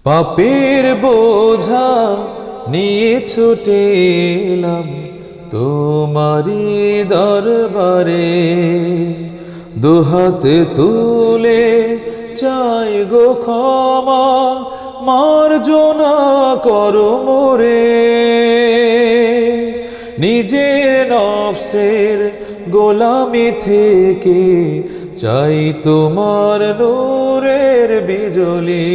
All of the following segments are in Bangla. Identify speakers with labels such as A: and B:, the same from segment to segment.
A: পাপের বোঝা নিয়ে ছুটে এলাম তোমারি দরবারে, দুহাতে তুলে চাই গো ক্ষমা, মার্জনা করো মোরে। নিজের নফসের গোলামি থেকে চাই তোমার নূরের বিজলি।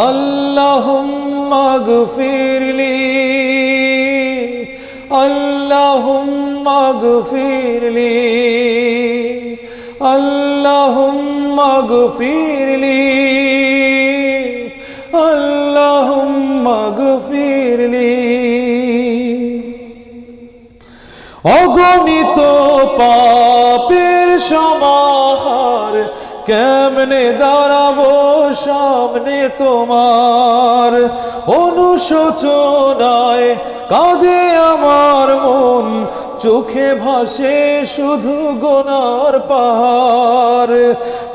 A: আল্লাহুম্মা গফিরলি, আল্লাহুম্মা গফিরলি, আল্লাহুম্মা গফিরলি, আল্লাহুম্মা গফিরলি। অগণিত পাপের সমাহার, কেমনে দাঁড়াবো সামনে তোমার। অনুশোচনায় কাঁদে আমার মন, চোখে ভাসে শুধু গুনার পাহাড়।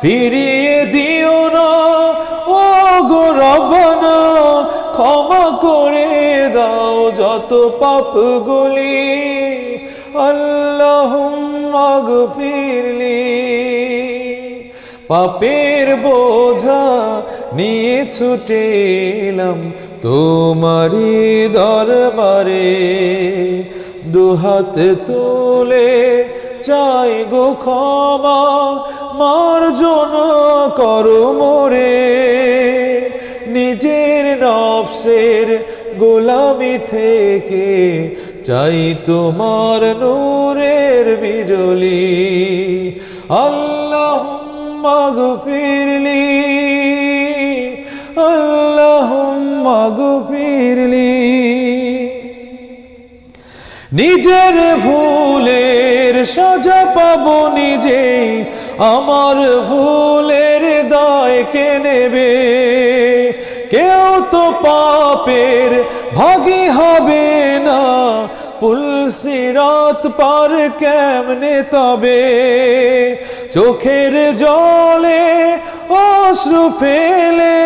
A: ফিরিয়ে দিও না ও গো রব্বানা, ক্ষমা করে দাও যত পাপগুলি। আল্লাহুম্মা গফিরলি। পাপের বোঝা নিয়ে ছুটে এলাম তোমারি দরবারে, দুহাত তুলে চাই গো ক্ষমা, মার্জনা করো মোরে। নিজের নফসের গোলামি থেকে চাই তোমার নূরের বিজলি। আল্লাহুম্মা গফিরলি, আল্লাহুম্মা গফিরলি। নিজের ভুলের সাজা পাবো নিজেই, আমার ভুলের দায় কে নেবে? কেউ তো পাপের ভাগী হবে না, পুলসিরাত পার কেমনে তবে? চোখের জলে অশ্রু ফেলে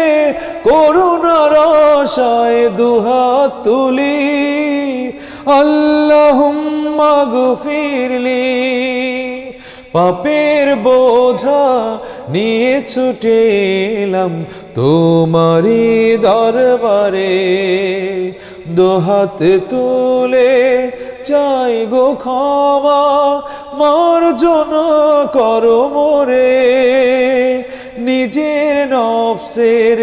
A: করুণার আশায় দুহাত তুলি। আল্লাহুম্মা গফিরলি। পাপের বোঝা নিয়ে ছুটে এলাম তোমারি দরবারে, দুহাত তুলে চাই গো ক্ষমা, মার্জনা করো মোরে। নিজের নফসের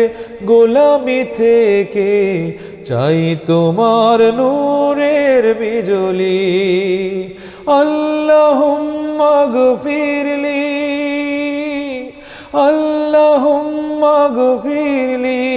A: গোলামি থেকে চাই তোমার নূরের বিজলি। আল্লাহুম্মা গফিরলি, আল্লাহুম্মা গফিরলি।